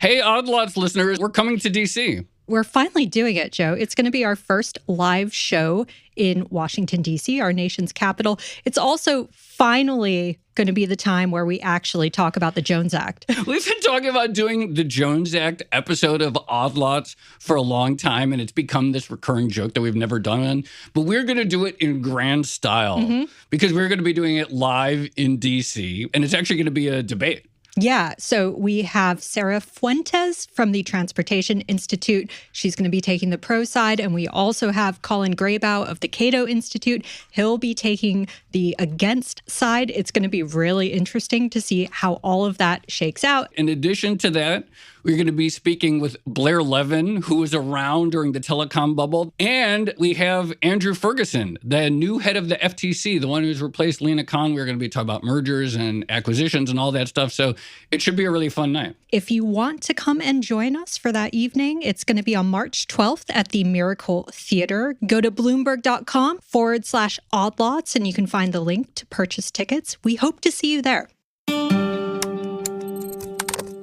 Hey, Odd Lots listeners, we're coming to D.C. We're finally doing it, Joe. It's going to be our first live show in Washington, D.C., our nation's capital. It's also finally going to be the time where we actually talk about the Jones Act. We've been talking about doing the Jones Act episode of Odd Lots for a long time, and it's become this recurring joke that we've never done. But we're going to do it in grand style because we're going to be doing it live in D.C., and it's actually going to be a debate. Yeah, so we have Sarah Fuentes from the Transportation Institute. She's going to be taking the pro side. And we also have Colin Graybow of the Cato Institute. He'll be taking the against side. It's going to be really interesting to see how all of that shakes out. In addition to that, we're going to be speaking with Blair Levin, who was around during the telecom bubble. And we have Andrew Ferguson, the new head of the FTC, the one who's replaced Lena Khan. We're going to be talking about mergers and acquisitions and all that stuff. So it should be a really fun night. If you want to come and join us for that evening, it's going to be on March 12th at the Miracle Theater. Go to Bloomberg.com/oddlots and you can find the link to purchase tickets. We hope to see you there.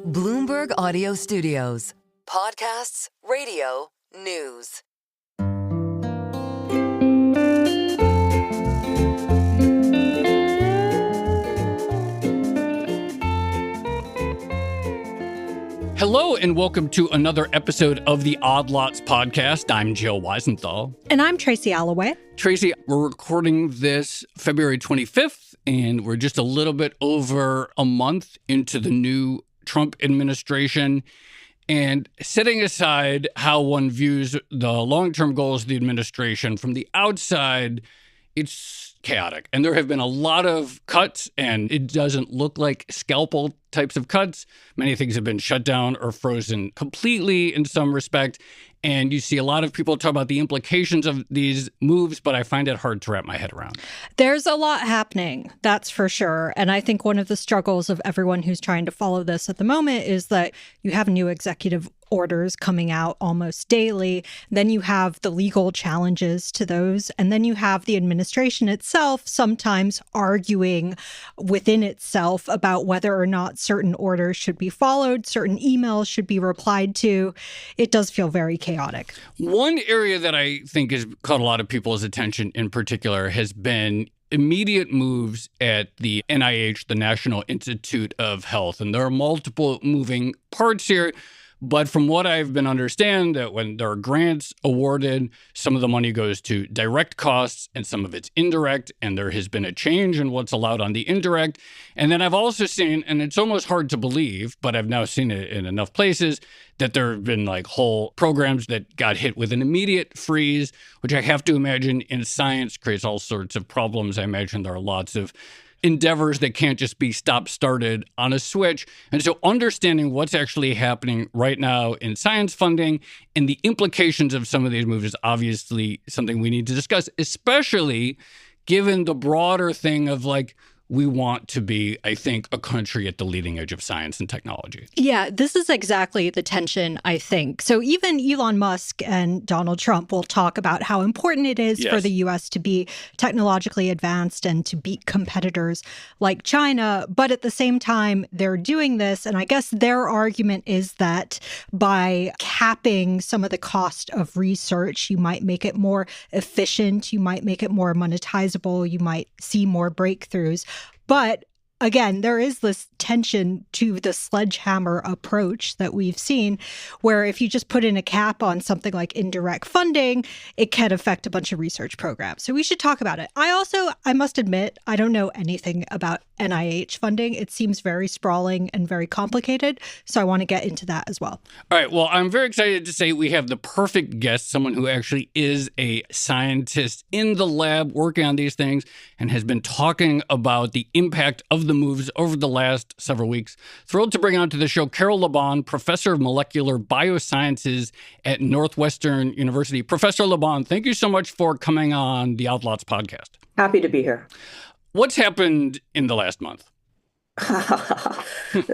Bloomberg Audio Studios. Podcasts, radio, news. Hello and welcome to another episode of the Odd Lots podcast. I'm Joe Weisenthal. And I'm Tracy Alloway. Tracy, we're recording this February 25th, and we're just a little bit over a month into the new Trump administration. And setting aside how one views the long-term goals of the administration from the outside, it's chaotic. And there have been a lot of cuts, and it doesn't look like scalpel types of cuts. Many things have been shut down or frozen completely in some respect. And you see a lot of people talk about the implications of these moves, but I find it hard to wrap my head around. There's a lot happening, that's for sure. And I think one of the struggles of everyone who's trying to follow this at the moment is that you have new executive orders coming out almost daily. Then you have the legal challenges to those. And then you have the administration itself sometimes arguing within itself about whether or not certain orders should be followed, certain emails should be replied to. It does feel very chaotic. One area that I think has caught a lot of people's attention in particular has been immediate moves at the NIH, the National Institute of Health. And there are multiple moving parts here. But from what I've been understanding, that when there are grants awarded, some of the money goes to direct costs and some of it's indirect. And there has been a change in what's allowed on the indirect. And then I've also seen, and it's almost hard to believe, but I've now seen it in enough places, that there have been like whole programs that got hit with an immediate freeze, which I have to imagine in science creates all sorts of problems. I imagine there are lots of endeavors that can't just be stop-started on a switch. And so understanding what's actually happening right now in science funding and the implications of some of these moves is obviously something we need to discuss, especially given the broader thing of like, we want to be, I think, a country at the leading edge of science and technology. Yeah, this is exactly the tension, I think. So even Elon Musk and Donald Trump will talk about how important it is for the U.S. to be technologically advanced and to beat competitors like China. But at the same time, they're doing this. And I guess their argument is that by capping some of the cost of research, you might make it more efficient, you might make it more monetizable, you might see more breakthroughs. But again, there is this tension to the sledgehammer approach that we've seen, where if you just put in a cap on something like indirect funding, it can affect a bunch of research programs. So we should talk about it. I must admit, I don't know anything about NIH funding. It seems very sprawling and very complicated. So I want to get into that as well. All right. Well, I'm very excited to say we have the perfect guest, someone who actually is a scientist in the lab working on these things and has been talking about the impact of the moves over the last several weeks. Thrilled to bring on to the show Carole LaBonne, professor of molecular biosciences at Northwestern University. Professor LaBonne, thank you so much for coming on the Odd Lots podcast. Happy to be here. What's happened in the last month?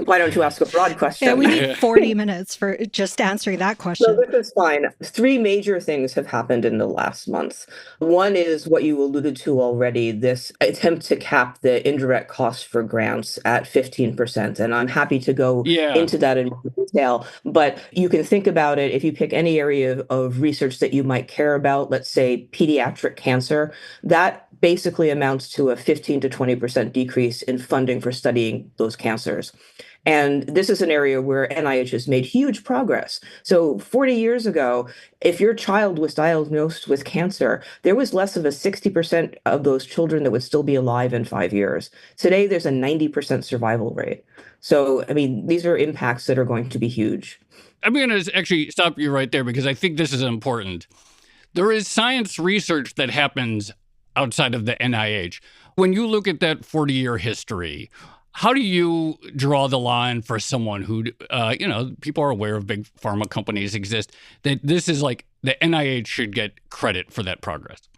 Why don't you ask a broad question? Yeah, we need 40 minutes for just answering that question. So this is fine. Three major things have happened in the last month. One is what you alluded to already, this attempt to cap the indirect costs for grants at 15%. And I'm happy to go into that in more detail. But you can think about it if you pick any area of research that you might care about, let's say pediatric cancer, that basically amounts to a 15 to 20% decrease in funding for studying those cancers. And this is an area where NIH has made huge progress. So 40 years ago, if your child was diagnosed with cancer, there was less of a 60% of those children that would still be alive in 5 years. Today, there's a 90% survival rate. So, I mean, these are impacts that are going to be huge. I'm going to actually stop you right there because I think this is important. There is science research that happens outside of the NIH. When you look at that 40-year history, how do you draw the line for someone who, people are aware of big pharma companies exist, that this is like the NIH should get credit for that progress?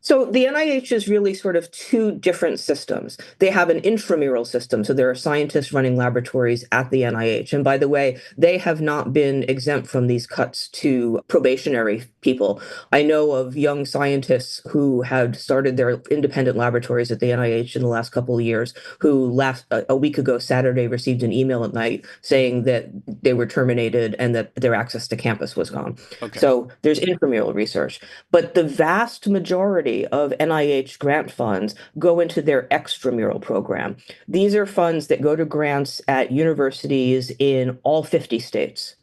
So the NIH is really sort of two different systems. They have an intramural system. So there are scientists running laboratories at the NIH. And by the way, they have not been exempt from these cuts to probationary people. I know of young scientists who had started their independent laboratories at the NIH in the last couple of years, who a week ago Saturday received an email at night saying that they were terminated and that their access to campus was gone. Okay. So there's intramural research. But the vast majority of NIH grant funds go into their extramural program. These are funds that go to grants at universities in all 50 states.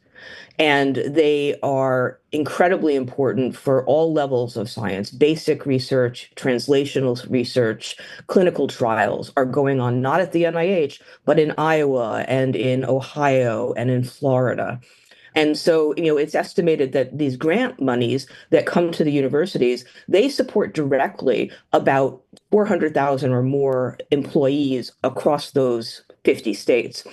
And they are incredibly important for all levels of science. Basic research, translational research, clinical trials are going on not at the NIH, but in Iowa and in Ohio and in Florida. And so, it's estimated that these grant monies that come to the universities, they support directly about 400,000 or more employees across those 50 states.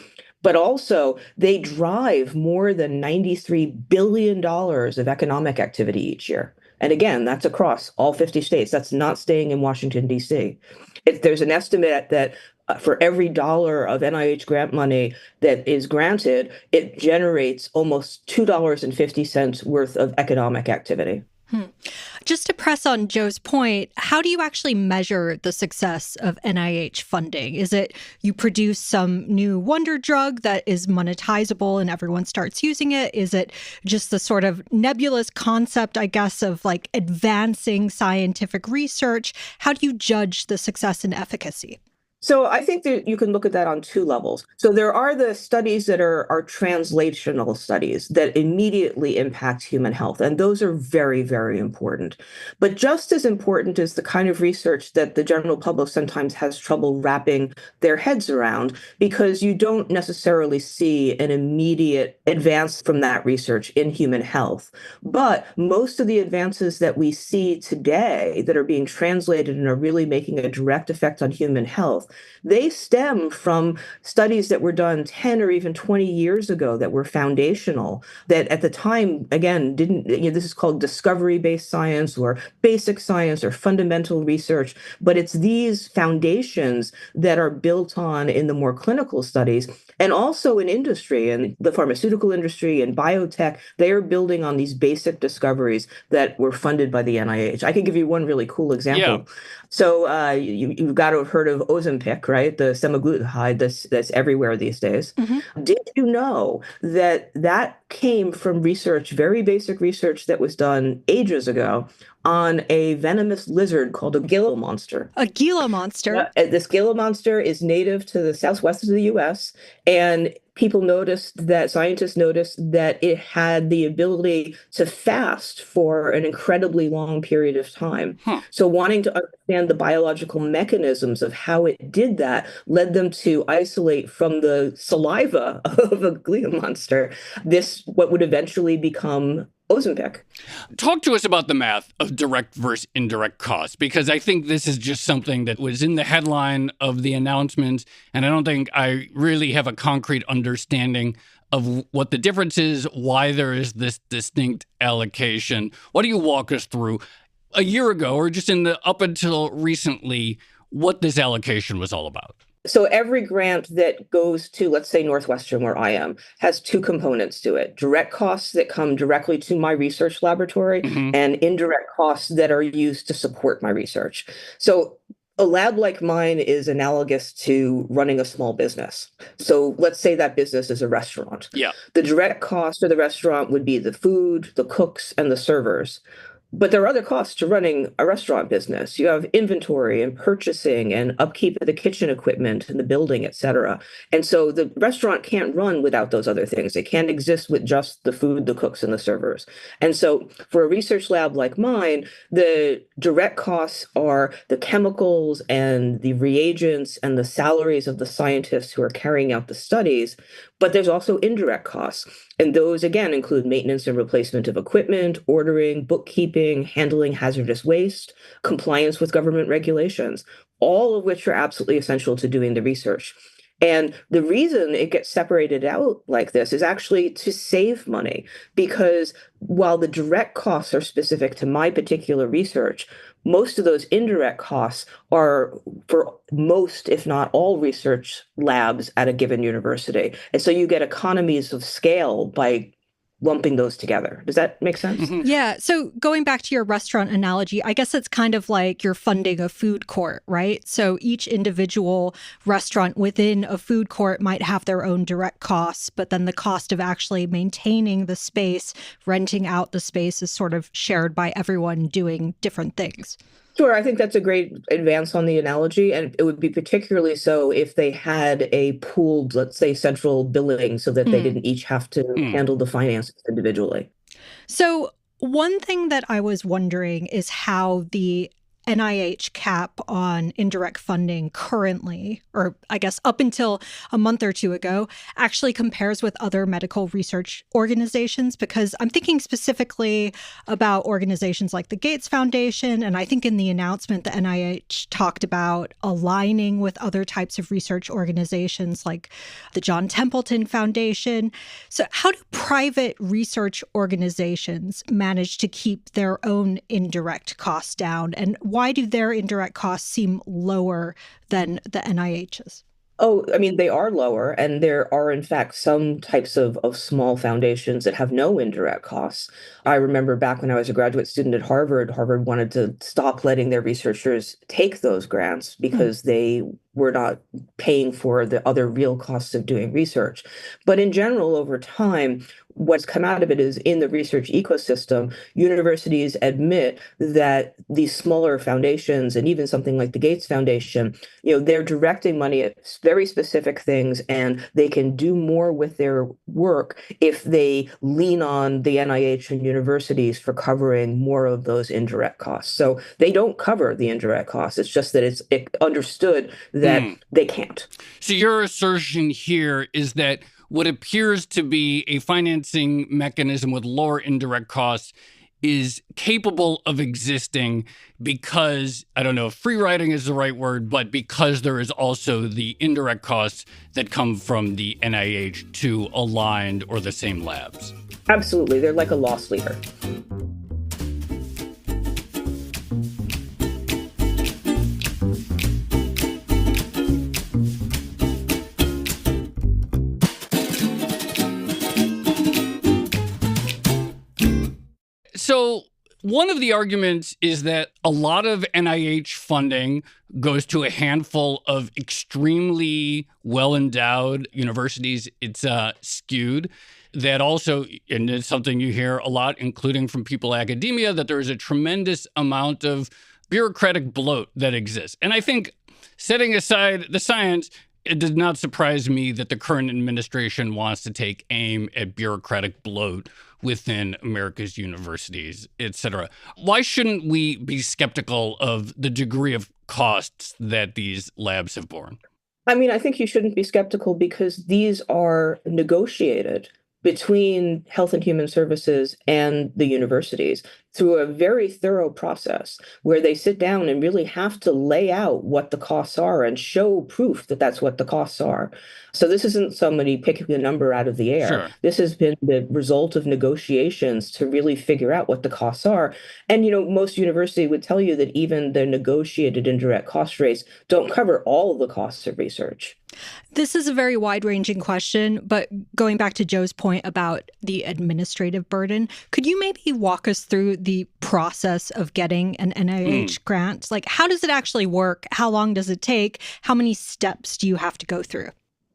But also, they drive more than $93 billion of economic activity each year. And again, that's across all 50 states. That's not staying in Washington, D.C. There's an estimate that for every dollar of NIH grant money that is granted, it generates almost $2.50 worth of economic activity. Just to press on Joe's point, how do you actually measure the success of NIH funding? Is it you produce some new wonder drug that is monetizable and everyone starts using it? Is it just the sort of nebulous concept, I guess, of like advancing scientific research? How do you judge the success and efficacy? So I think that you can look at that on two levels. So there are the studies that are translational studies that immediately impact human health. And those are very, very important. But just as important is the kind of research that the general public sometimes has trouble wrapping their heads around, because you don't necessarily see an immediate advance from that research in human health. But most of the advances that we see today that are being translated and are really making a direct effect on human health, they stem from studies that were done 10 or even 20 years ago that were foundational, that at the time, again, this is called discovery-based science or basic science or fundamental research, but it's these foundations that are built on in the more clinical studies. And also in industry, and the pharmaceutical industry and biotech, they are building on these basic discoveries that were funded by the NIH. I can give you one really cool example. Yeah. So you've got to have heard of Ozempic, right? The semaglutide that's everywhere these days. Mm-hmm. Did you know that came from research, very basic research that was done ages ago on a venomous lizard called a Gila monster? A Gila monster? This Gila monster is native to the southwest of the U.S., and scientists noticed that it had the ability to fast for an incredibly long period of time. So wanting to understand the biological mechanisms of how it did that led them to isolate from the saliva of a Gila monster what would eventually become Ozempic. Talk to us about the math of direct versus indirect costs, because I think this is just something that was in the headline of the announcements, and I don't think I really have a concrete understanding of what the difference is, why there is this distinct allocation. Why do you walk us through a year ago, or just up until recently, what this allocation was all about? So every grant that goes to, let's say, Northwestern, where I am, has two components to it: direct costs that come directly to my research laboratory and indirect costs that are used to support my research. So a lab like mine is analogous to running a small business. So let's say that business is a restaurant. Yeah. The direct cost of the restaurant would be the food, the cooks, and the servers. But there are other costs to running a restaurant business. You have inventory and purchasing and upkeep of the kitchen equipment and the building, et cetera. And so the restaurant can't run without those other things. It can't exist with just the food, the cooks, and the servers. And so for a research lab like mine, the direct costs are the chemicals and the reagents and the salaries of the scientists who are carrying out the studies. But there's also indirect costs. And those, again, include maintenance and replacement of equipment, ordering, bookkeeping, handling hazardous waste, compliance with government regulations, all of which are absolutely essential to doing the research. And the reason it gets separated out like this is actually to save money, because while the direct costs are specific to my particular research, most of those indirect costs are for most, if not all, research labs at a given university. And so you get economies of scale by lumping those together. Does that make sense? Yeah. So going back to your restaurant analogy, I guess it's kind of like you're funding a food court, right? So each individual restaurant within a food court might have their own direct costs, but then the cost of actually maintaining the space, renting out the space is sort of shared by everyone doing different things. Sure, I think that's a great advance on the analogy, and it would be particularly so if they had a pooled, let's say, central billing so that they didn't each have to handle the finances individually. So one thing that I was wondering is how the NIH cap on indirect funding currently, or I guess up until a month or two ago, actually compares with other medical research organizations, because I'm thinking specifically about organizations like the Gates Foundation. And I think in the announcement, the NIH talked about aligning with other types of research organizations like the John Templeton Foundation. So how do private research organizations manage to keep their own indirect costs down? And why do their indirect costs seem lower than the NIH's? Oh, I mean, they are lower, and there are, in fact, some types of small foundations that have no indirect costs. I remember back when I was a graduate student at Harvard, Harvard wanted to stop letting their researchers take those grants because they were not paying for the other real costs of doing research. But in general, over time, what's come out of it is in the research ecosystem, universities admit that these smaller foundations and even something like the Gates Foundation, they're directing money at very specific things, and they can do more with their work if they lean on the NIH and universities for covering more of those indirect costs. So they don't cover the indirect costs. It's just that it's understood that they can't. So your assertion here is that what appears to be a financing mechanism with lower indirect costs is capable of existing because, I don't know if free riding is the right word, but because there is also the indirect costs that come from the NIH to aligned or the same labs. Absolutely. They're like a loss leader. So one of the arguments is that a lot of NIH funding goes to a handful of extremely well-endowed universities. It's skewed. That also, and it's something you hear a lot, including from people in academia, that there is a tremendous amount of bureaucratic bloat that exists. And I think, setting aside the science, it does not surprise me that the current administration wants to take aim at bureaucratic bloat within America's universities, et cetera. Why shouldn't we be skeptical of the degree of costs that these labs have borne? I mean, I think you shouldn't be skeptical because these are negotiated between Health and Human Services and the universities through a very thorough process where they sit down and really have to lay out what the costs are and show proof that that's what the costs are. So this isn't somebody picking a number out of the air. Sure. This has been the result of negotiations to really figure out what the costs are. And, most university would tell you that even the negotiated indirect cost rates don't cover all of the costs of research. This is a very wide-ranging question, but going back to Joe's point about the administrative burden, could you maybe walk us through the process of getting an NIH grant? Like, how does it actually work? How long does it take? How many steps do you have to go through?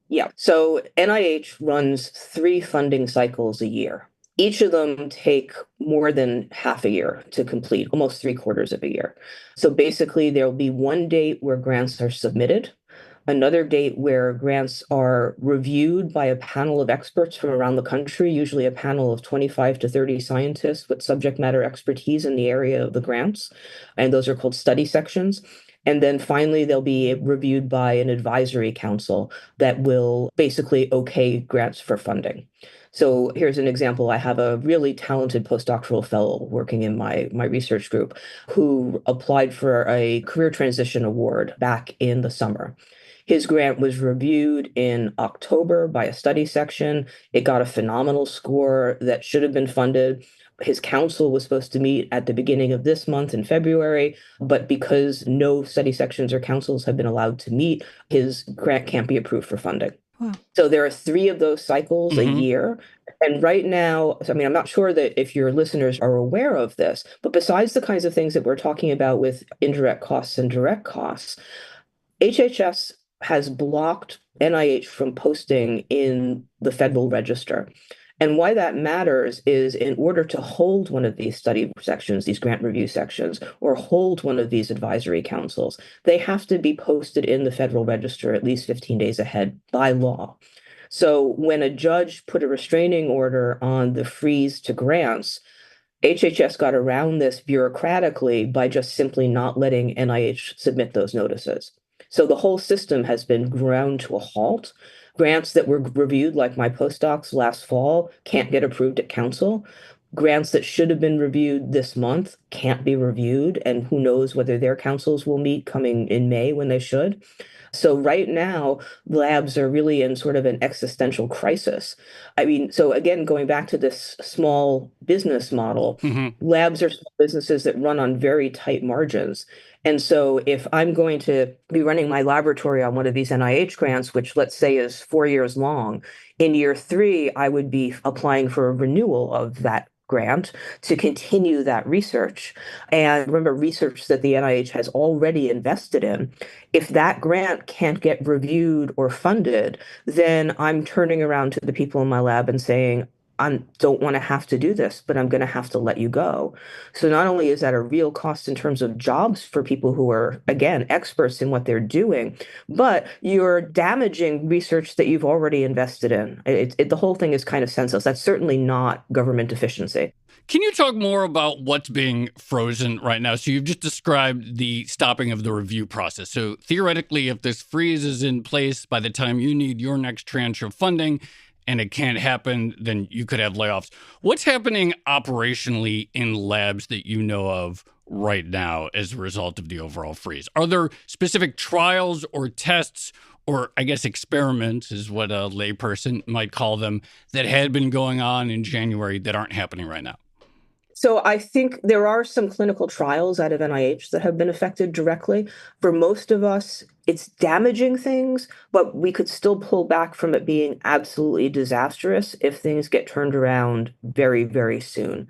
Yeah. So NIH runs 3 funding cycles a year. Each of them take more than half a year to complete, almost 3/4 of a year. So basically, there'll be one date where grants are submitted, another date where grants are reviewed by a panel of experts from around the country, usually a panel of 25 to 30 scientists with subject matter expertise in the area of the grants. And those are called study sections. And then finally, they'll be reviewed by an advisory council that will basically okay grants for funding. So here's an example. I have a really talented postdoctoral fellow working in my research group who applied for a career transition award back in the summer. His grant was reviewed in October by a study section. It got a phenomenal score that should have been funded. His counsel was supposed to meet at the beginning of this month in February, but because no study sections or councils have been allowed to meet, his grant can't be approved for funding. Wow. So there are 3 of those cycles a year. And right now, I mean, I'm not sure that if your listeners are aware of this, but besides the kinds of things that we're talking about with indirect costs and direct costs, HHS has blocked NIH from posting in the Federal Register. And why that matters is in order to hold one of these study sections, these grant review sections, or hold one of these advisory councils, they have to be posted in the Federal Register at least 15 days ahead by law. So when a judge put a restraining order on the freeze to grants, HHS got around this bureaucratically by just simply not letting NIH submit those notices. So the whole system has been ground to a halt. Grants that were reviewed, like my postdocs last fall, can't get approved at council. Grants that should have been reviewed this month can't be reviewed, and who knows whether their councils will meet coming in May when they should. So right now, labs are really in sort of an existential crisis. I mean, so again, going back to this small business model, labs are small businesses that run on very tight margins. And so if I'm going to be running my laboratory on one of these NIH grants, which let's say is 4 years long, in year 3, I would be applying for a renewal of that grant to continue that research. And remember, research that the NIH has already invested in. If that grant can't get reviewed or funded, then I'm turning around to the people in my lab and saying, I don't want to have to do this, but I'm going to have to let you go. So not only is that a real cost in terms of jobs for people who are, again, experts in what they're doing, but you're damaging research that you've already invested in. The whole thing is kind of senseless. That's certainly not government efficiency. Can you talk more about what's being frozen right now? So you've just described the stopping of the review process. So theoretically, if this freeze is in place by the time you need your next tranche of funding, and it can't happen, then you could have layoffs. What's happening operationally in labs that you know of right now as a result of the overall freeze? Are there specific trials or tests, or I guess experiments is what a layperson might call them, that had been going on in January that aren't happening right now? So I think there are some clinical trials out of NIH that have been affected directly. For most of us, it's damaging things, but we could still pull back from it being absolutely disastrous if things get turned around very, very soon.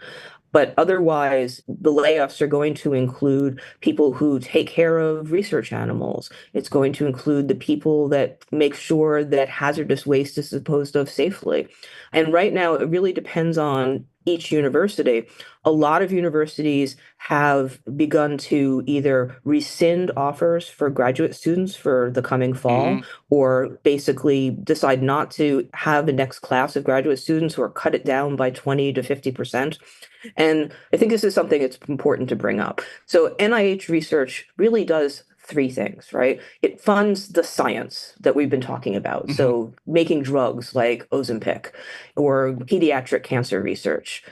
But otherwise, the layoffs are going to include people who take care of research animals. It's going to include the people that make sure that hazardous waste is disposed of safely. And right now, it really depends on each university. A lot of universities have begun to either rescind offers for graduate students for the coming fall, or basically decide not to have the next class of graduate students, or cut it down by 20 to 50%. And I think this is something that's important to bring up. So NIH research really does three things, right? It funds the science that we've been talking about. Mm-hmm. So making drugs like Ozempic or pediatric cancer research.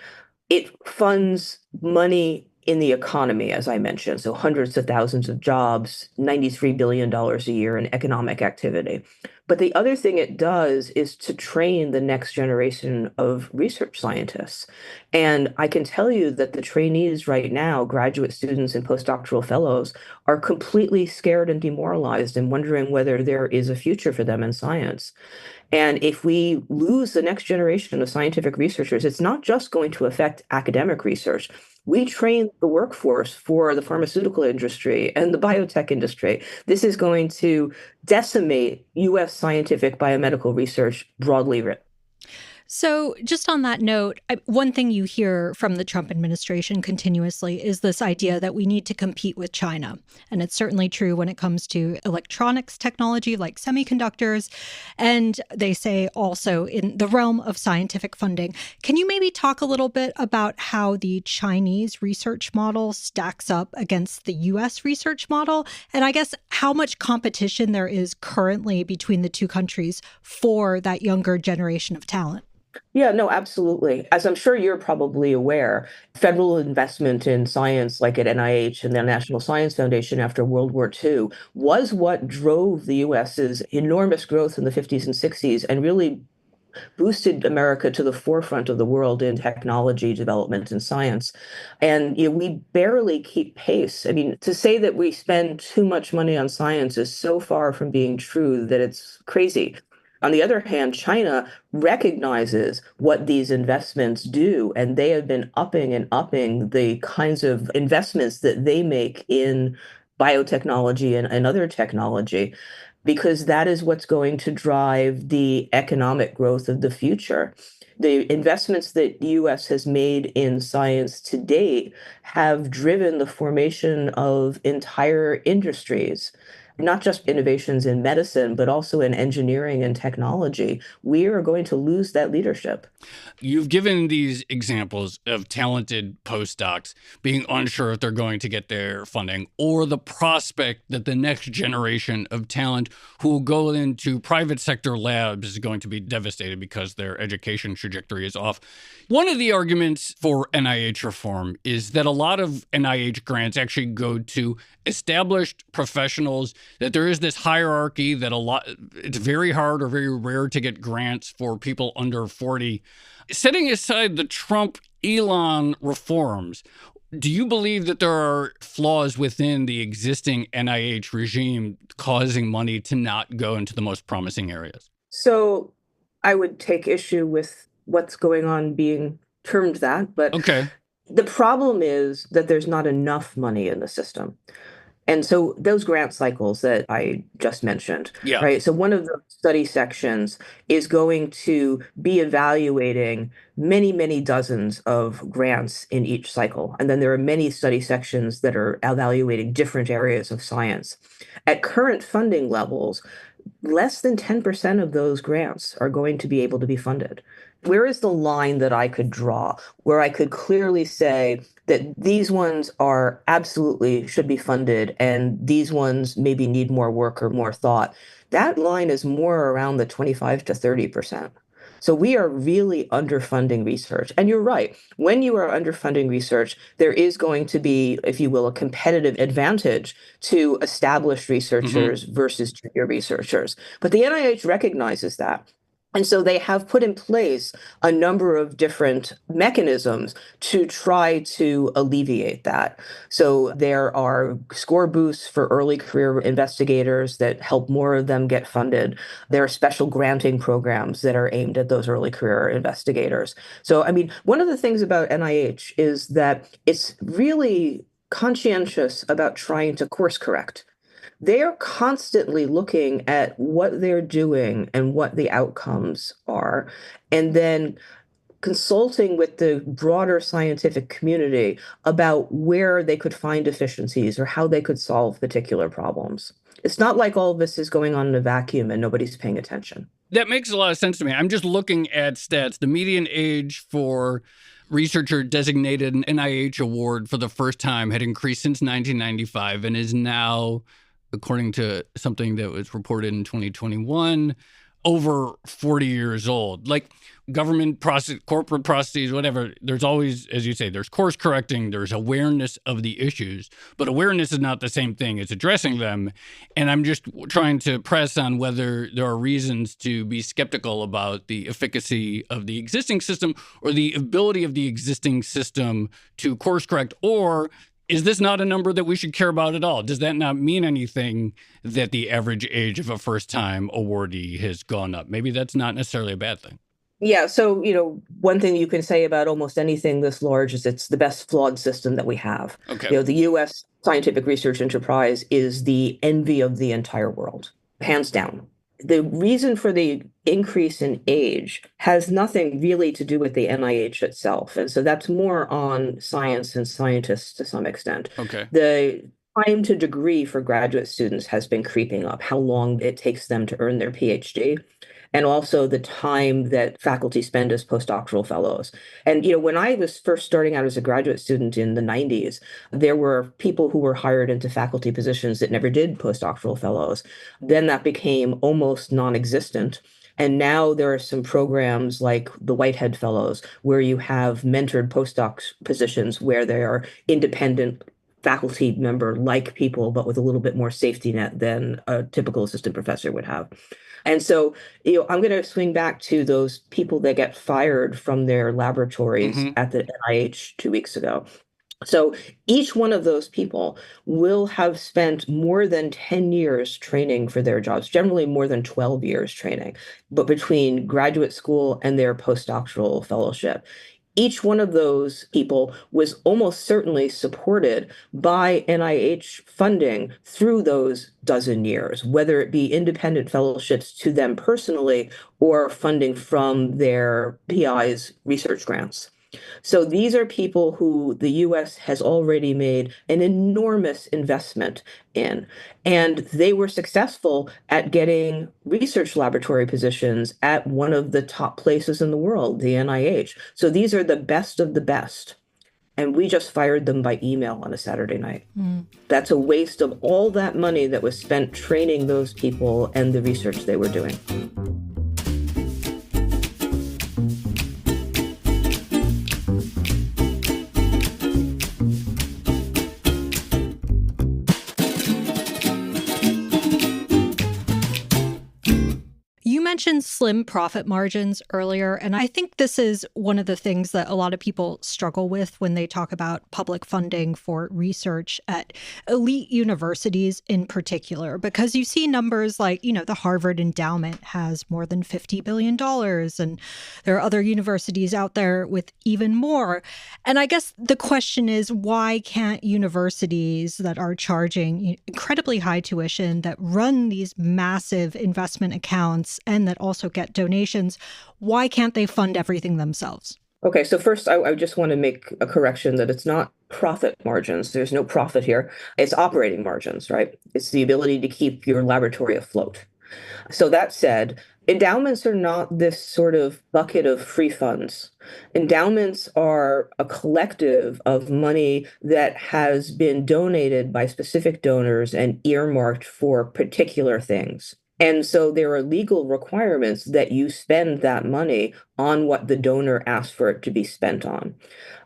It funds money in the economy, as I mentioned. So hundreds of thousands of jobs, $93 billion a year in economic activity. But the other thing it does is to train the next generation of research scientists. And I can tell you that the trainees right now, graduate students and postdoctoral fellows, are completely scared and demoralized and wondering whether there is a future for them in science. And if we lose the next generation of scientific researchers, it's not just going to affect academic research. We train the workforce for the pharmaceutical industry and the biotech industry. This is going to decimate U.S. scientific biomedical research broadly written. So, just on that note, one thing you hear from the Trump administration continuously is this idea that we need to compete with China. And it's certainly true when it comes to electronics technology like semiconductors. And they say also in the realm of scientific funding. Can you maybe talk a little bit about how the Chinese research model stacks up against the U.S. research model? And I guess how much competition there is currently between the two countries for that younger generation of talent? Yeah, no, absolutely. As I'm sure you're probably aware, federal investment in science, like at NIH and the National Science Foundation after World War II, was what drove the US's enormous growth in the 50s and 60s and really boosted America to the forefront of the world in technology development and science. And we barely keep pace. I mean, to say that we spend too much money on science is so far from being true that it's crazy. On the other hand, China recognizes what these investments do, and they have been upping and upping the kinds of investments that they make in biotechnology and other technology, because that is what's going to drive the economic growth of the future. The investments that the U.S. has made in science to date have driven the formation of entire industries, not just innovations in medicine, but also in engineering and technology. We are going to lose that leadership. You've given these examples of talented postdocs being unsure if they're going to get their funding, or the prospect that the next generation of talent who will go into private sector labs is going to be devastated because their education trajectory is off. One of the arguments for NIH reform is that a lot of NIH grants actually go to established professionals, that there is this hierarchy that it's very hard or very rare to get grants for people under 40. Setting aside the Trump-Elon reforms, do you believe that there are flaws within the existing NIH regime causing money to not go into the most promising areas? So I would take issue with what's going on being termed that, but okay. The problem is that there's not enough money in the system. And so those grant cycles that I just mentioned, right? So one of the study sections is going to be evaluating many, many dozens of grants in each cycle. And then there are many study sections that are evaluating different areas of science. At current funding levels, less than 10% of those grants are going to be able to be funded. Where is the line that I could draw where I could clearly say that these ones are absolutely should be funded and these ones maybe need more work or more thought? That line is more around the 25 to 30%. So we are really underfunding research. And you're right. When you are underfunding research, there is going to be, if you will, a competitive advantage to established researchers versus junior researchers. But the NIH recognizes that. And so they have put in place a number of different mechanisms to try to alleviate that. So there are score boosts for early career investigators that help more of them get funded. There are special granting programs that are aimed at those early career investigators. So, I mean, one of the things about NIH is that it's really conscientious about trying to course correct. They're constantly looking at what they're doing and what the outcomes are, and then consulting with the broader scientific community about where they could find efficiencies or how they could solve particular problems. It's not like all of this is going on in a vacuum and nobody's paying attention. That makes a lot of sense to me. I'm just looking at stats. The median age for researcher designated an NIH award for the first time had increased since 1995 and is now according to something that was reported in 2021, over 40 years old. Like government process, corporate processes, whatever, there's always, as you say, there's course correcting, there's awareness of the issues, but awareness is not the same thing as addressing them. And I'm just trying to press on whether there are reasons to be skeptical about the efficacy of the existing system or the ability of the existing system to course correct, or is this not a number that we should care about at all? Does that not mean anything that the average age of a first-time awardee has gone up? Maybe that's not necessarily a bad thing. Yeah. So, one thing you can say about almost anything this large is it's the best flawed system that we have. Okay. The U.S. scientific research enterprise is the envy of the entire world, hands down. The reason for the increase in age has nothing really to do with the NIH itself. And so that's more on science and scientists to some extent. Okay. The time to degree for graduate students has been creeping up, how long it takes them to earn their PhD, and also the time that faculty spend as postdoctoral fellows. And, when I was first starting out as a graduate student in the 90s, there were people who were hired into faculty positions that never did postdoctoral fellows. Then that became almost non-existent. And now there are some programs like the Whitehead Fellows, where you have mentored postdoc positions where they are independent faculty member like people, but with a little bit more safety net than a typical assistant professor would have. And so, I'm going to swing back to those people that get fired from their laboratories at the NIH 2 weeks ago. So each one of those people will have spent more than 10 years training for their jobs, generally more than 12 years training, but between graduate school and their postdoctoral fellowship. Each one of those people was almost certainly supported by NIH funding through those dozen years, whether it be independent fellowships to them personally or funding from their PI's research grants. So these are people who the U.S. has already made an enormous investment in, and they were successful at getting research laboratory positions at one of the top places in the world, the NIH. So these are the best of the best. And we just fired them by email on a Saturday night. That's a waste of all that money that was spent training those people and the research they were doing. Mentioned slim profit margins earlier, and I think this is one of the things that a lot of people struggle with when they talk about public funding for research at elite universities in particular, because you see numbers like, the Harvard endowment has more than $50 billion, and there are other universities out there with even more. And I guess the question is, why can't universities that are charging incredibly high tuition, that run these massive investment accounts, and that also get donations, why can't they fund everything themselves? Okay, so first, I just want to make a correction that it's not profit margins. There's no profit here. It's operating margins, right? It's the ability to keep your laboratory afloat. So that said, endowments are not this sort of bucket of free funds. Endowments are a collective of money that has been donated by specific donors and earmarked for particular things. And so there are legal requirements that you spend that money on what the donor asked for it to be spent on.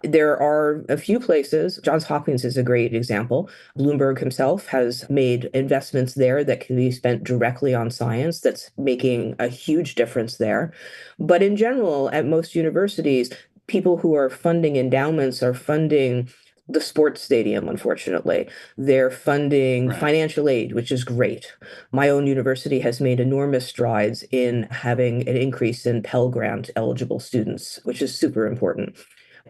There are a few places, Johns Hopkins is a great example. Bloomberg himself has made investments there that can be spent directly on science. That's making a huge difference there. But in general, at most universities, people who are funding endowments are funding the sports stadium, unfortunately. They're funding financial aid, which is great. My own university has made enormous strides in having an increase in Pell Grant eligible students, which is super important.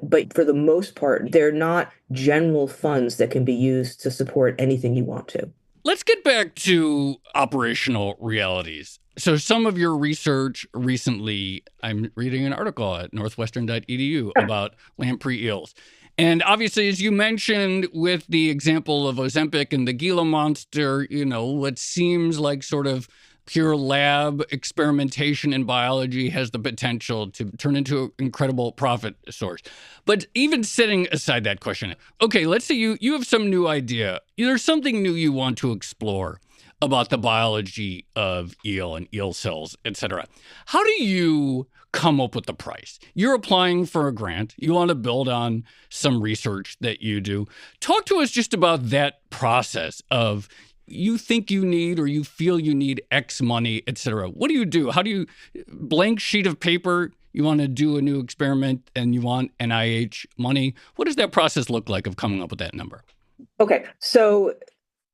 But for the most part, they're not general funds that can be used to support anything you want to. Let's get back to operational realities. So some of your research recently, I'm reading an article at northwestern.edu about lamprey eels. And obviously, as you mentioned, with the example of Ozempic and the Gila monster, what seems like sort of pure lab experimentation in biology has the potential to turn into an incredible profit source. But even setting aside that question, okay, let's say you have some new idea. There's something new you want to explore. about the biology of eel and eel cells, et cetera. How do you come up with the price? You're applying for a grant. You want to build on some research that you do. Talk to us just about that process of you think you need or you feel you need X money, et cetera. What do? How do you, blank sheet of paper, you want to do a new experiment and you want NIH money? What does that process look like of coming up with that number? Okay, so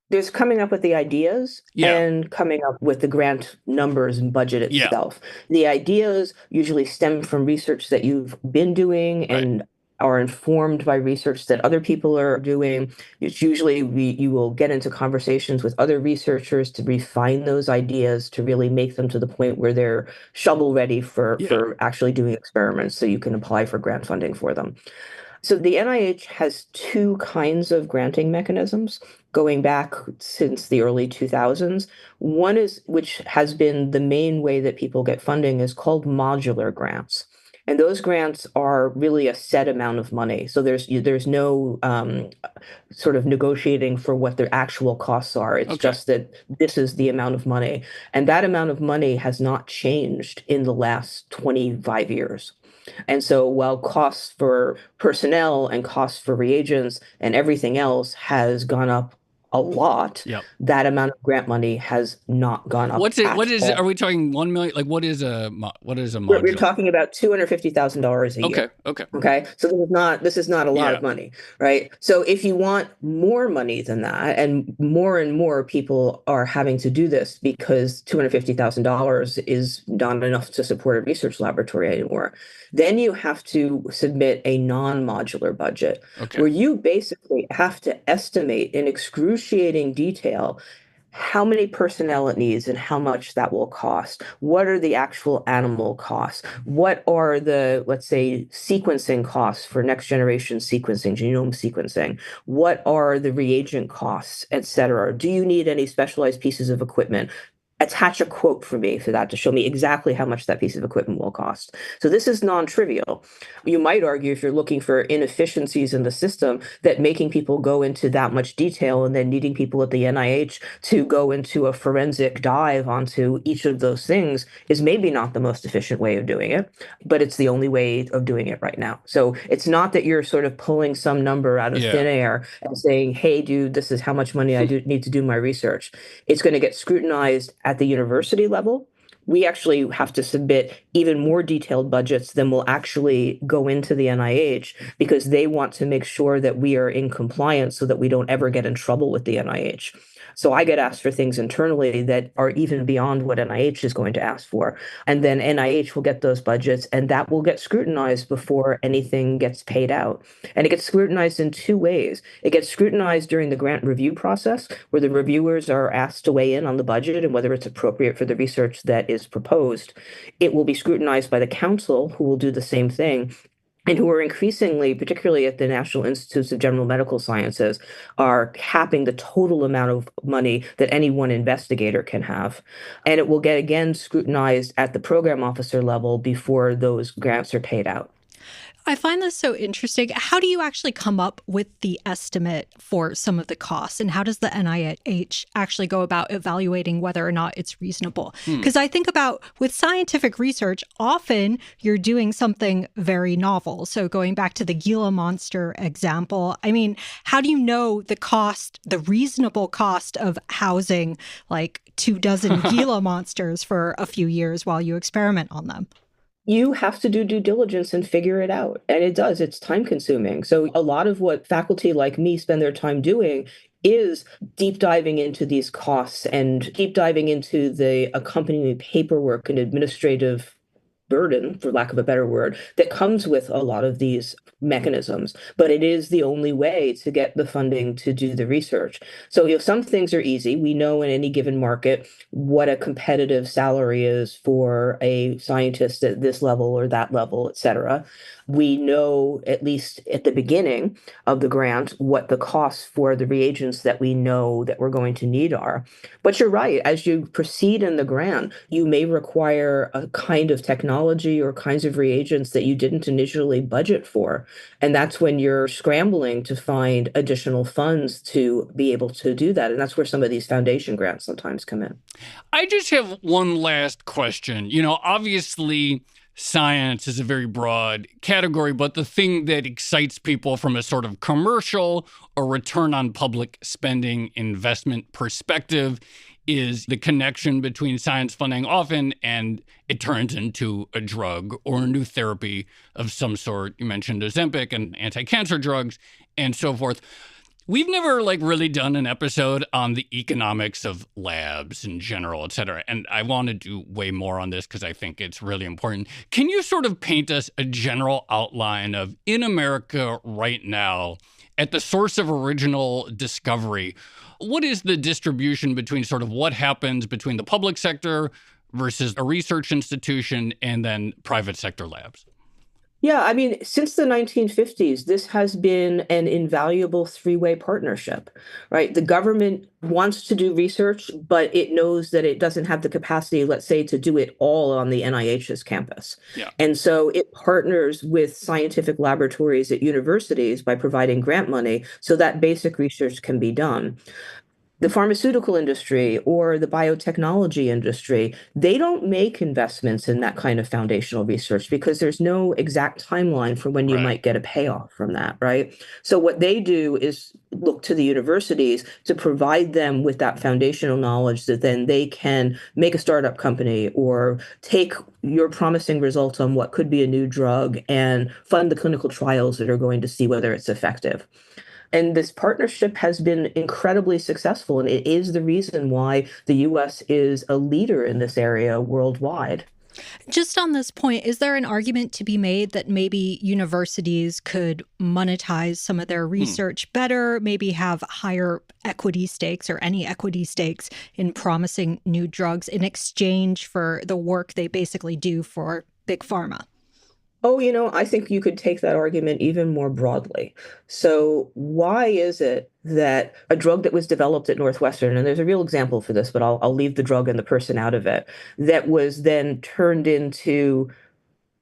there's coming up with the ideas and coming up with the grant numbers and budget itself. The ideas usually stem from research that you've been doing and are informed by research that other people are doing. It's usually you will get into conversations with other researchers to refine those ideas to really make them to the point where they're shovel ready for actually doing experiments so you can apply for grant funding for them. So the NIH has two kinds of granting mechanisms going back since the early 2000s. One is, which has been the main way that people get funding, is called modular grants. And those grants are really a set amount of money. So there's no sort of negotiating for what their actual costs are. It's just that this is the amount of money. And that amount of money has not changed in the last 25 years. And so while costs for personnel and costs for reagents and everything else has gone up a lot, that amount of grant money has not gone up. What is it? Are we talking 1 million? Like what is a module? We're talking about $250,000 a year. Okay. So this is not a lot of money, right? So if you want more money than that, and more people are having to do this because $250,000 is not enough to support a research laboratory anymore, then you have to submit a non-modular budget where you basically have to estimate in excruciating detail how many personnel it needs and how much that will cost. What are the actual animal costs? What are the, let's say, sequencing costs for next generation sequencing, genome sequencing? What are the reagent costs, et cetera? Do you need any specialized pieces of equipment? Attach a quote for me for that to show me exactly how much that piece of equipment will cost. So this is non-trivial. You might argue, if you're looking for inefficiencies in the system, that making people go into that much detail and then needing people at the NIH to go into a forensic dive onto each of those things is maybe not the most efficient way of doing it, but it's the only way of doing it right now. So it's not that you're sort of pulling some number out of thin air and saying, hey, dude, this is how much money I need to do my research. It's going to get scrutinized at the university level. We actually have to submit even more detailed budgets than will actually go into the NIH because they want to make sure that we are in compliance so that we don't ever get in trouble with the NIH. So I get asked for things internally that are even beyond what NIH is going to ask for. And then NIH will get those budgets and that will get scrutinized before anything gets paid out. And it gets scrutinized in two ways. It gets scrutinized during the grant review process, where the reviewers are asked to weigh in on the budget and whether it's appropriate for the research that is proposed. It will be scrutinized by the council, who will do the same thing, and who are increasingly, particularly at the National Institutes of General Medical Sciences, are capping the total amount of money that any one investigator can have. And it will get, again, scrutinized at the program officer level before those grants are paid out. I find this so interesting. How do you actually come up with the estimate for some of the costs? And how does the NIH actually go about evaluating whether or not it's reasonable? Because I think about with scientific research, often you're doing something very novel. So going back to the Gila monster example, I mean, how do you know the cost, the reasonable cost of housing like 24 Gila monsters for a few years while you experiment on them? You have to do due diligence and figure it out. And it does. It's time consuming. So a lot of what faculty like me spend their time doing is deep diving into these costs and deep diving into the accompanying paperwork and administrative burden, for lack of a better word, that comes with a lot of these mechanisms. But it is the only way to get the funding to do the research. So, some things are easy. We know in any given market what a competitive salary is for a scientist at this level or that level, et cetera. We know, at least at the beginning of the grant, what the costs for the reagents that we know that we're going to need are. But you're right. As you proceed in the grant, you may require a kind of technology technology or kinds of reagents that you didn't initially budget for. And that's when you're scrambling to find additional funds to be able to do that. And that's where some of these foundation grants sometimes come in. I just have one last question. Obviously, science is a very broad category, but the thing that excites people from a sort of commercial or return on public spending investment perspective is the connection between science funding often and it turns into a drug or a new therapy of some sort. You mentioned Ozempic and anti-cancer drugs and so forth. We've never really done an episode on the economics of labs in general, et cetera. And I want to do way more on this because I think it's really important. Can you sort of paint us a general outline of, in America right now, at the source of original discovery, what is the distribution between sort of what happens between the public sector versus a research institution and then private sector labs? Yeah, I mean, since the 1950s, this has been an invaluable three-way partnership, right? The government wants to do research, but it knows that it doesn't have the capacity, let's say, to do it all on the NIH's campus. Yeah. And so it partners with scientific laboratories at universities by providing grant money so that basic research can be done. The pharmaceutical industry or the biotechnology industry, they don't make investments in that kind of foundational research because there's no exact timeline for when you might get a payoff from that, right? So what they do is look to the universities to provide them with that foundational knowledge that then they can make a startup company or take your promising results on what could be a new drug and fund the clinical trials that are going to see whether it's effective. And this partnership has been incredibly successful, and it is the reason why the U.S. is a leader in this area worldwide. Just on this point, is there an argument to be made that maybe universities could monetize some of their research better, maybe have higher equity stakes or any equity stakes in promising new drugs in exchange for the work they basically do for big pharma? Oh, I think you could take that argument even more broadly. So why is it that a drug that was developed at Northwestern, and there's a real example for this, but I'll leave the drug and the person out of it, that was then turned into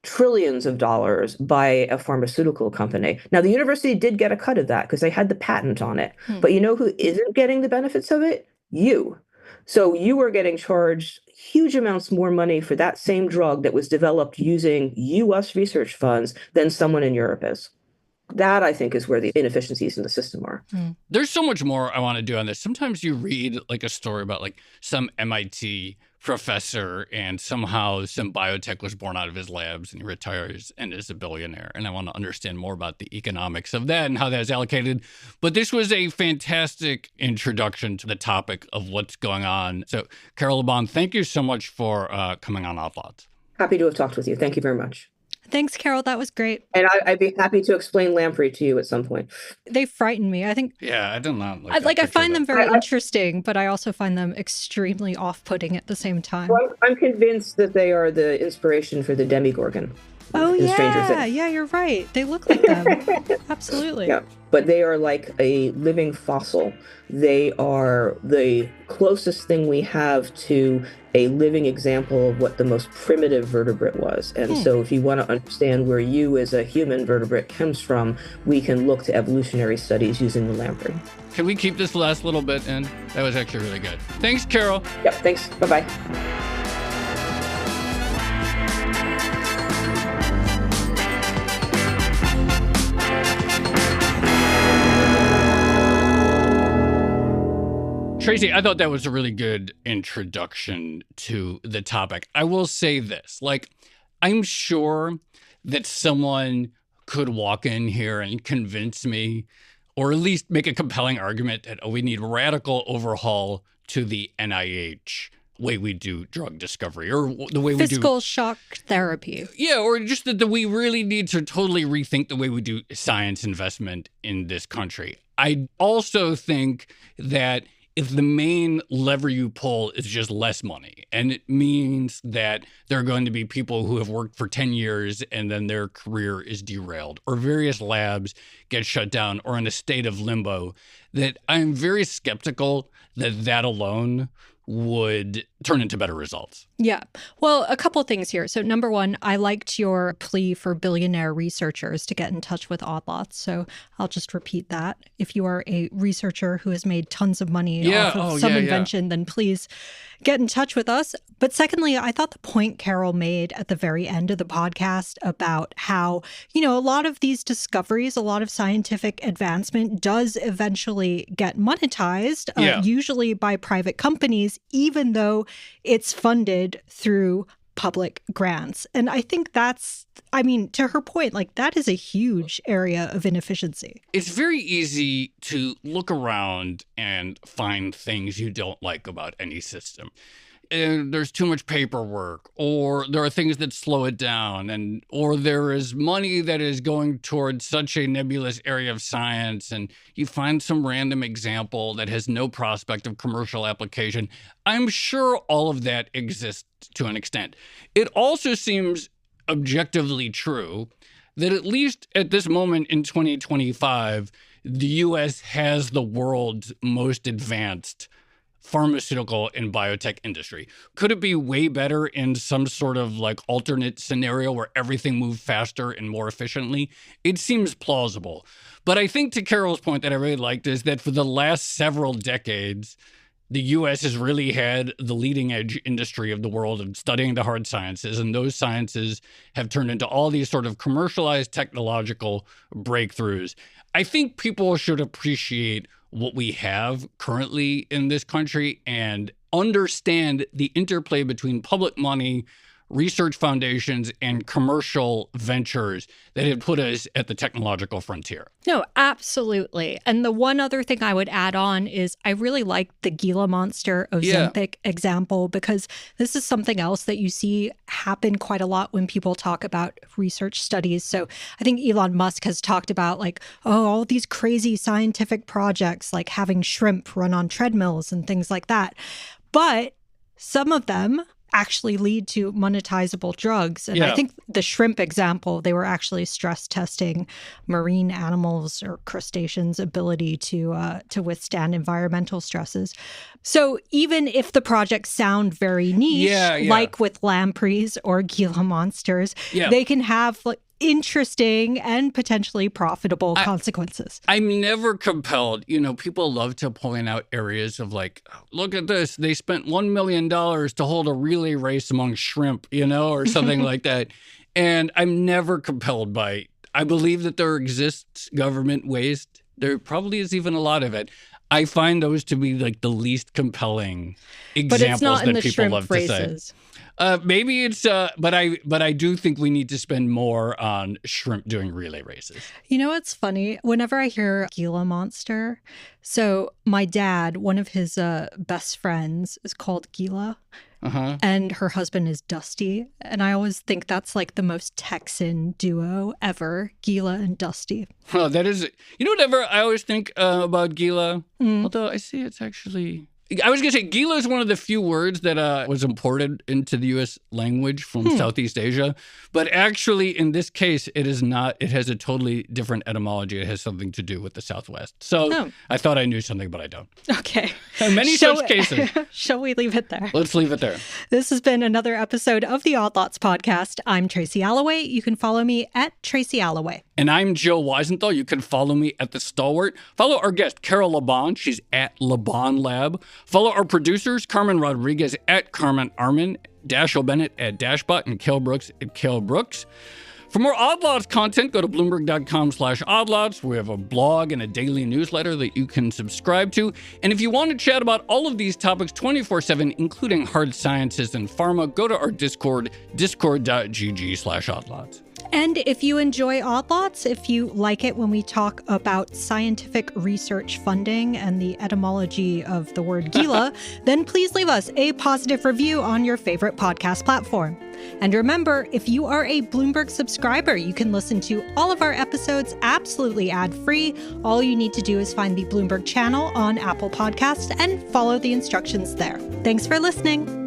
trillions of dollars by a pharmaceutical company. Now, the university did get a cut of that because they had the patent on it. But you know who isn't getting the benefits of it? You. So you are getting charged huge amounts more money for that same drug that was developed using U.S. research funds than someone in Europe is. That, I think, is where the inefficiencies in the system are. There's so much more I want to do on this. Sometimes you read a story about some MIT professor and somehow some biotech was born out of his labs and he retires and is a billionaire. And I want to understand more about the economics of that and how that's allocated. But this was a fantastic introduction to the topic of what's going on. So, Carole LaBonne, thank you so much for coming on Outlaws. Happy to have talked with you. Thank you very much. Thanks, Carole. That was great. And I'd be happy to explain lamprey to you at some point. They frighten me. I think. Yeah, I do not I find them very interesting, but I also find them extremely off-putting at the same time. Well, I'm convinced that they are the inspiration for the Demigorgon. Oh, yeah. Yeah, you're right. They look like them. Absolutely. Yeah, but they are like a living fossil. They are the closest thing we have to a living example of what the most primitive vertebrate was. And so if you want to understand where you as a human vertebrate comes from, we can look to evolutionary studies using the lamprey. Can we keep this last little bit in? That was actually really good. Thanks, Carole. Yep, thanks. Bye-bye. Tracy, I thought that was a really good introduction to the topic. I will say this, I'm sure that someone could walk in here and convince me, or at least make a compelling argument that, we need radical overhaul to the NIH way we do drug discovery or the way we do fiscal shock therapy. Yeah, or just that we really need to totally rethink the way we do science investment in this country. I also think that if the main lever you pull is just less money, and it means that there are going to be people who have worked for 10 years and then their career is derailed, or various labs get shut down or in a state of limbo, that I'm very skeptical that that alone would turn into better results. Yeah. Well, a couple things here. So number one, I liked your plea for billionaire researchers to get in touch with Odd Lots. So I'll just repeat that. If you are a researcher who has made tons of money off of some invention, then please get in touch with us. But secondly, I thought the point Carole made at the very end of the podcast about how, a lot of these discoveries, a lot of scientific advancement does eventually get monetized, usually by private companies, even though it's funded through public grants. And I think that's, to her point, that is a huge area of inefficiency. It's very easy to look around and find things you don't like about any system. There's too much paperwork, or there are things that slow it down, or there is money that is going towards such a nebulous area of science, and you find some random example that has no prospect of commercial application. I'm sure all of that exists to an extent. It also seems objectively true that at least at this moment in 2025, the U.S. has the world's most advanced pharmaceutical and biotech industry. Could it be way better in some sort of alternate scenario where everything moved faster and more efficiently? It seems plausible. But I think to Carole's point that I really liked is that for the last several decades, the U.S. has really had the leading edge industry of the world of studying the hard sciences, and those sciences have turned into all these sort of commercialized technological breakthroughs. I think people should appreciate what we have currently in this country and understand the interplay between public money, research foundations, and commercial ventures that have put us at the technological frontier. No, absolutely. And the one other thing I would add on is I really like the Gila monster Ozempic example, because this is something else that you see happen quite a lot when people talk about research studies. So I think Elon Musk has talked about all these crazy scientific projects, like having shrimp run on treadmills and things like that. But some of them actually lead to monetizable drugs. And I think the shrimp example, they were actually stress testing marine animals or crustaceans' ability to withstand environmental stresses. So even if the projects sound very niche, like with lampreys or Gila monsters, they can have interesting and potentially profitable consequences. I'm never compelled. People love to point out areas of look at this. They spent $1 million to hold a relay race among shrimp, or something like that. And I'm never compelled by, I believe that there exists government waste. There probably is even a lot of it. I find those to be the least compelling examples that people love to say. Maybe it's, but I do think we need to spend more on shrimp doing relay races. What's funny? Whenever I hear Gila monster, so my dad, one of his best friends is called Gila, and her husband is Dusty. And I always think that's the most Texan duo ever, Gila and Dusty. Oh, that is, whatever I always think about Gila, although I see it's actually... I was going to say, Gila is one of the few words that was imported into the U.S. language from Southeast Asia. But actually, in this case, it is not. It has a totally different etymology. It has something to do with the Southwest. So I thought I knew something, but I don't. Okay. In many such cases. Shall we leave it there? Let's leave it there. This has been another episode of the Odd Lots podcast. I'm Tracy Alloway. You can follow me at Tracy Alloway. And I'm Joe Weisenthal. You can follow me at The Stalwart. Follow our guest, Carole LaBonne. She's at LaBonne Lab. Follow our producers, Carmen Rodriguez at Carmen Armin, Dash O'Bennett at Dashbot, and Kale Brooks at Kale Brooks. For more Odd Lots content, go to Bloomberg.com/oddlots. We have a blog and a daily newsletter that you can subscribe to. And if you want to chat about all of these topics 24/7, including hard sciences and pharma, go to our Discord, discord.gg/oddlots. And if you enjoy Odd Lots, if you like it when we talk about scientific research funding and the etymology of the word Gila, then please leave us a positive review on your favorite podcast platform. And remember, if you are a Bloomberg subscriber, you can listen to all of our episodes absolutely ad-free. All you need to do is find the Bloomberg channel on Apple Podcasts and follow the instructions there. Thanks for listening.